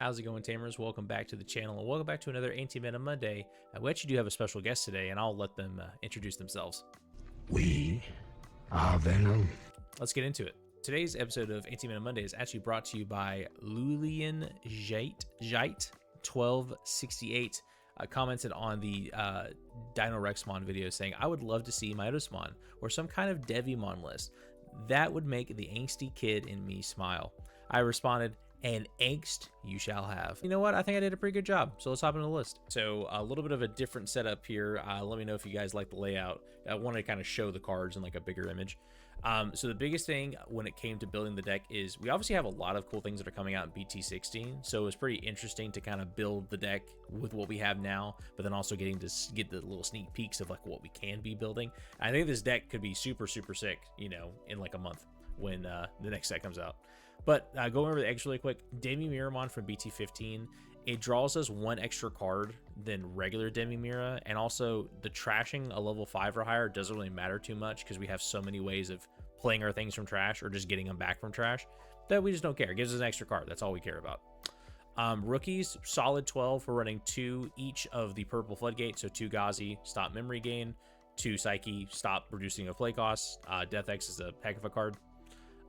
How's it going, Tamers? Welcome back to the channel, and welcome back to another Anti-Venom Monday. We actually do have a special guest today, and I'll let them introduce themselves. We are Venom. Let's get into it. Today's episode of Anti-Venom Monday is actually brought to you by Lulian Jite 1268. Commented on the Dino-Rexmon video saying, I would love to see Myotismon or some kind of Devimon list. That would make the angsty kid in me smile. I responded, and angst you shall have. You know what? I think I did a pretty good job. So let's hop into the list. So a little bit of a different setup here. Let me know if you guys like the layout. I want to kind of show the cards in like a bigger image. So the biggest thing when it came to building the deck is we obviously have a lot of cool things that are coming out in BT16. So it's pretty interesting to kind of build the deck with what we have now, but then also getting to get the little sneak peeks of like what we can be building. I think this deck could be super sick, you know, in like a month when the next set comes out. But going over the eggs really quick, DemiMyotismon from BT15, it draws us one extra card than regular Demimira, and also the trashing a level 5 or higher doesn't really matter too much because we have so many ways of playing our things from trash or just getting them back from trash that we just don't care. It gives us an extra card. That's all we care about. Rookies, solid 12. We're running 2 each of the purple floodgate, so 2 Ghazi, stop memory gain, 2 Psyche, stop reducing of play costs. Death X is a heck of a card.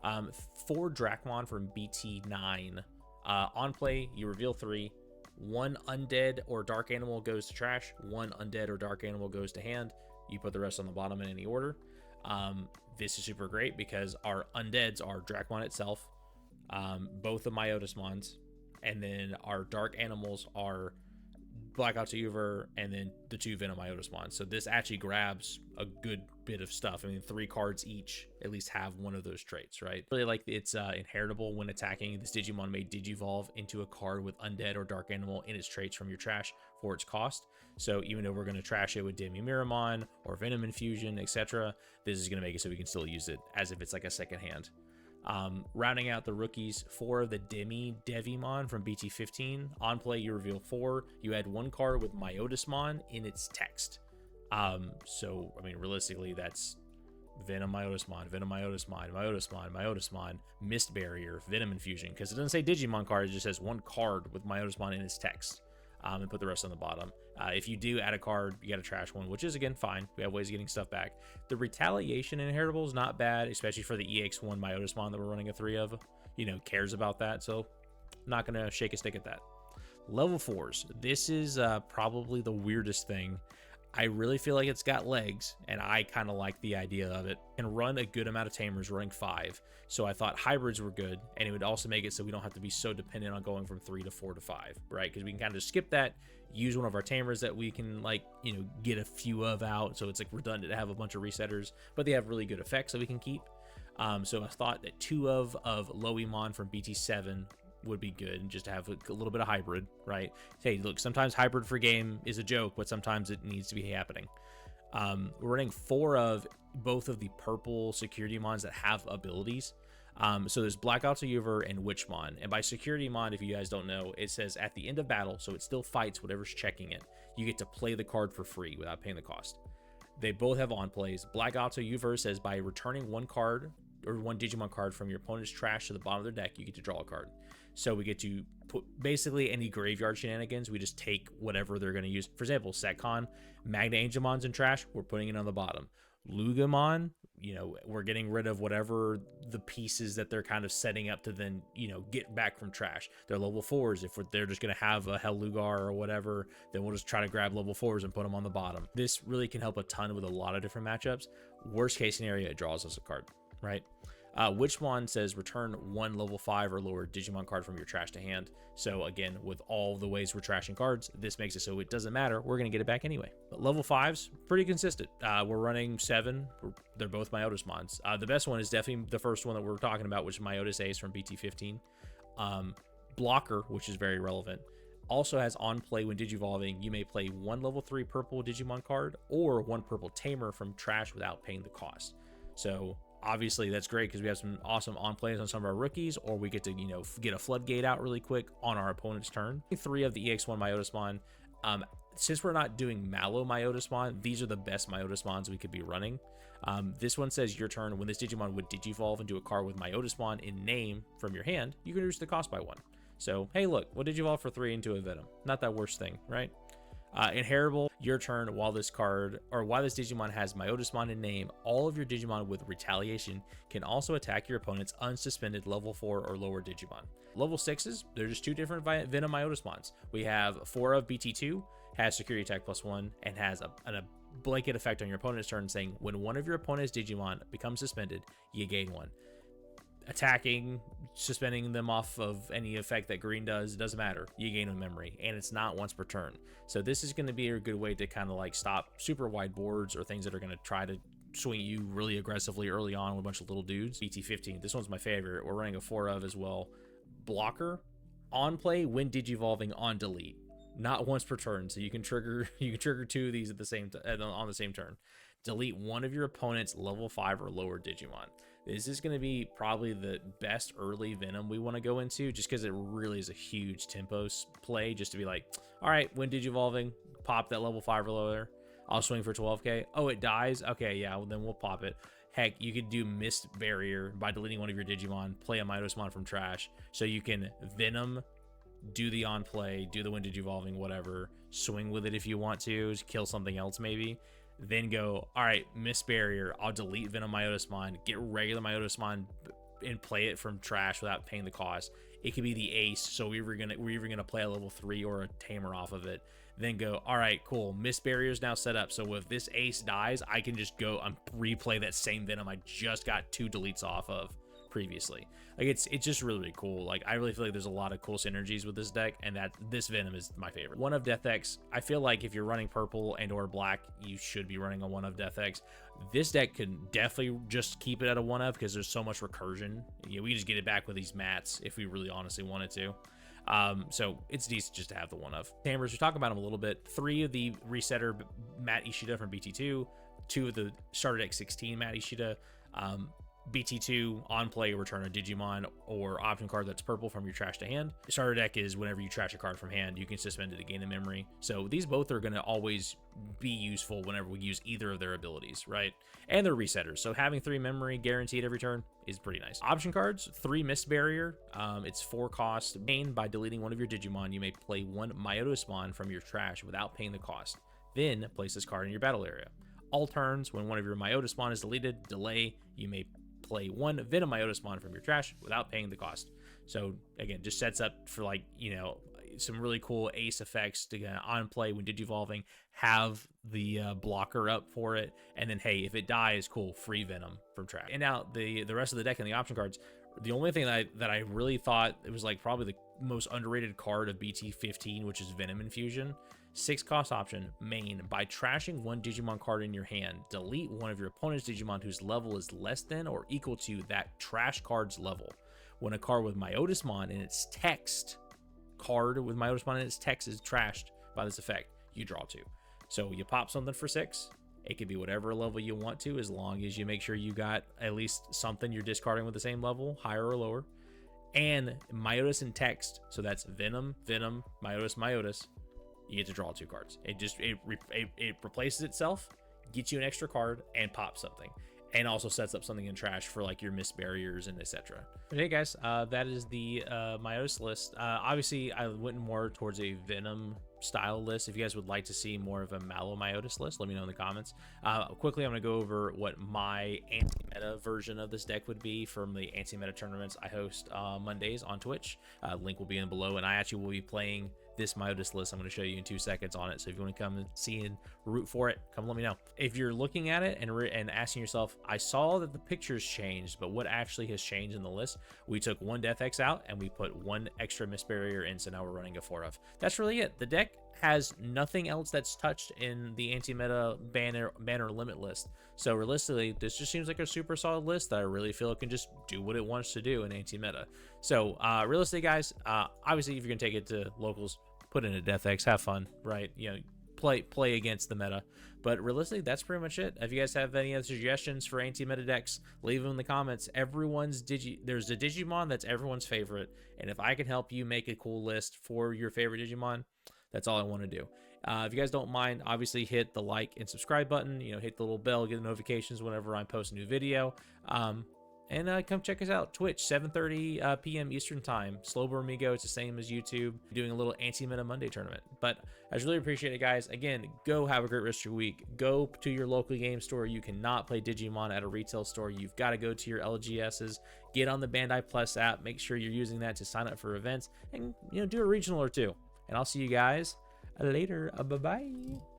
4 Dracmon from BT9. On play, you reveal 3. 1 undead or dark animal goes to trash. 1 undead or dark animal goes to hand. You put the rest on the bottom in any order. This is super great because our undeads are Dracmon itself, both the Myotismons, and then our dark animals are Blackout to Uver, and then the 2 VenomMyotismon. So this actually grabs a good bit of stuff. I mean, 3 cards each at least have one of those traits, right? Really like it's inheritable when attacking. This Digimon may Digivolve into a card with Undead or Dark Animal in its traits from your trash for its cost. So even though we're going to trash it with DemiMyotismon or Venom Infusion, etc., this is going to make it so we can still use it as if it's like a second hand. Rounding out the rookies, 4 of the Devimon from BT15. On play, you reveal 4. You add 1 card with Myotismon in its text. So I mean, realistically, that's VenomMyotismon, Myotismon, Mist Barrier, Venom Infusion, because it doesn't say Digimon card, it just says 1 card with Myotismon in its text. And put the rest on the bottom. If you do add a card, you got to trash one, which is, again, fine. We have ways of getting stuff back. The Retaliation inheritable is not bad, especially for the EX1 Myotismon that we're running a 3 of. You know, cares about that, so not going to shake a stick at that. Level 4s. This is probably the weirdest thing. I really feel like it's got legs, and I kind of like the idea of it. And run a good amount of tamers running 5. So I thought hybrids were good, and it would also make it so we don't have to be so dependent on going from 3 to 4 to 5, right? Because we can kind of just skip that, use one of our tamers that we can, like, you know, get a few of out, so it's like redundant to have a bunch of resetters, but they have really good effects that we can keep. So I thought that 2 of Lowimon from BT7 would be good, and just to have a little bit of hybrid, right? Hey, look, sometimes hybrid for game is a joke, but sometimes it needs to be happening. We're running 4 of both of the purple security mons that have abilities. So there's Blackout to Uver and Witchmon. And by security mon, if you guys don't know, it says at the end of battle, so it still fights whatever's checking it. You get to play the card for free without paying the cost. They both have on plays. Blackout to Uver says by returning 1 card or 1 Digimon card from your opponent's trash to the bottom of their deck, you get to draw a card. So we get to put basically any graveyard shenanigans. We just take whatever they're going to use. For example, SecCon, Magna Angelmon's in trash. We're putting it on the bottom. Lugamon, you know, we're getting rid of whatever the pieces that they're kind of setting up to then, you know, get back from trash. They're level 4s. If they're just going to have a Hell Lugar or whatever, then we'll just try to grab level 4s and put them on the bottom. This really can help a ton with a lot of different matchups. Worst case scenario, it draws us a card, right? Witchmon says return 1 level 5 or lower Digimon card from your trash to hand. So again, with all the ways we're trashing cards, this makes it so it doesn't matter. We're going to get it back anyway. But level 5's pretty consistent. We're running 7. They're both Myotismons. The best one is definitely the first one that we're talking about, which is Myotis Ace from BT15. Blocker, which is very relevant, also has on play when Digivolving. You may play 1 level 3 purple Digimon card or 1 purple Tamer from trash without paying the cost. So obviously that's great because we have some awesome on plays on some of our rookies, or we get to, you know, get a floodgate out really quick on our opponent's turn. 3 of the EX1 Myotismon. Since we're not doing Mallow Myotismon, these are the best Myotismons we could be running. This one says your turn. When this Digimon would Digivolve into a card with Myotismon in name from your hand, you can reduce the cost by 1. So, hey, look, what did you evolve for 3 into a Venom? Not that worst thing, right? Inheritable, your turn while this Digimon has Myotismon in name, all of your Digimon with Retaliation can also attack your opponent's unsuspended level 4 or lower Digimon. Level 6s, they're just 2 different VenomMyotismons. We have 4 of BT2, has Security Attack +1, and has a blanket effect on your opponent's turn saying when one of your opponent's Digimon becomes suspended, you gain 1. Attacking, suspending them off of any effect that green does, it doesn't matter. You gain a memory, and it's not once per turn. So this is going to be a good way to kind of like stop super wide boards or things that are going to try to swing you really aggressively early on with a bunch of little dudes. BT15, this one's my favorite. We're running a 4 of as well. Blocker, on play when digivolving on delete, not once per turn. So you can trigger 2 of these at the same on the same turn. Delete one of your opponent's level 5 or lower Digimon. This is going to be probably the best early Venom we want to go into, just because it really is a huge tempo play, just to be like, all right, when digivolving, pop that level 5 or lower. I'll swing for 12k. Oh, it dies? Okay, yeah, well, then we'll pop it. Heck, you could do Mist Barrier by deleting one of your Digimon, play a Myotismon from trash, so you can Venom, do the on play, do the when digivolving, whatever, swing with it if you want to kill something else maybe. Then go, all right, Mist Barrier, I'll delete VenomMyotismon, get regular Myotismon and play it from trash without paying the cost. It could be the ace, so we're either gonna play a level 3 or a tamer off of it. Then go, all right, cool, Mist Barrier is now set up, so if this ace dies, I can just go and replay that same Venom I just got 2 deletes off of previously. Like it's just really cool. Like I really feel like there's a lot of cool synergies with this deck, and that this Venom is my favorite. One of Death X, I feel like if you're running purple and or black, you should be running a one of Death X. This deck can definitely just keep it at a one of because there's so much recursion. Yeah, we just get it back with these mats if we really honestly wanted to. So it's decent just to have the one of. Tamers, we talk about them a little bit. 3 of the resetter Matt Ishida from BT2, 2 of the starter deck 16 Matt Ishida, BT2 on play, return a Digimon or option card that's purple from your trash to hand. Starter deck is whenever you trash a card from hand, you can suspend it to gain a memory. So these both are going to always be useful whenever we use either of their abilities, right? And they're resetters, so having 3 memory guaranteed every turn is pretty nice. Option cards, 3 Mist Barrier. It's 4 cost. Main, by deleting one of your Digimon, you may play 1 Myotismon from your trash without paying the cost. Then place this card in your battle area. All turns, when one of your Myotismon is deleted, delay, you may play 1 VenomMyotismon from your trash without paying the cost. So again, just sets up for, like, you know, some really cool ace effects to on play when digivolving, have the blocker up for it, and then hey, if it dies, cool, free Venom from trash. And now the rest of the deck and the option cards, the only thing that I really thought it was like probably the most underrated card of BT15, which is Venom Infusion. 6 cost option, main, by trashing 1 Digimon card in your hand, delete one of your opponent's Digimon whose level is less than or equal to that trash card's level. When a card with Myotismon in its text, is trashed by this effect, you draw 2. So you pop something for 6. It could be whatever level you want to, as long as you make sure you got at least something you're discarding with the same level, higher or lower. And Myotis in text, so that's Venom, Myotis. You get to draw 2 cards. It replaces itself, gets you an extra card, and pops something, and also sets up something in trash for like your Mist Barriers and etc. But hey guys, that is the Myotis list. Obviously, I went more towards a Venom style list. If you guys would like to see more of a Myotis list, let me know in the comments. Quickly, I'm going to go over what my anti-meta version of this deck would be from the anti-meta tournaments I host Mondays on Twitch. Link will be in below, and I actually will be playing this Myotis list. I'm going to show you in 2 seconds on it, so if you want to come and see and root for it, come let me know. If you're looking at it and asking yourself, I saw that the pictures changed, but what actually has changed in the list? We took 1 Death X out and we put 1 extra Mist Barrier in, so now we're running a 4 of. That's really it. The deck has nothing else that's touched in the anti-meta banner limit list. So realistically, this just seems like a super solid list that I really feel it can just do what it wants to do in anti-meta. So realistically, guys, obviously if you're gonna take it to locals, put in a Death X, have fun, right? You know, play against the meta. But realistically, that's pretty much it. If you guys have any other suggestions for anti-meta decks, leave them in the comments. There's a Digimon that's everyone's favorite, and if I can help you make a cool list for your favorite Digimon, that's all I want to do. If you guys don't mind, obviously hit the like and subscribe button. You know, hit the little bell, get the notifications whenever I post a new video. And come check us out. Twitch, 7:30 p.m. Eastern Time. Slowbromigo, it's the same as YouTube. Doing a little Anti-Meta Monday tournament. But I just really appreciate it, guys. Again, go have a great rest of your week. Go to your local game store. You cannot play Digimon at a retail store. You've got to go to your LGSs. Get on the Bandai Plus app. Make sure you're using that to sign up for events. And, do a regional or two. And I'll see you guys later. Bye-bye.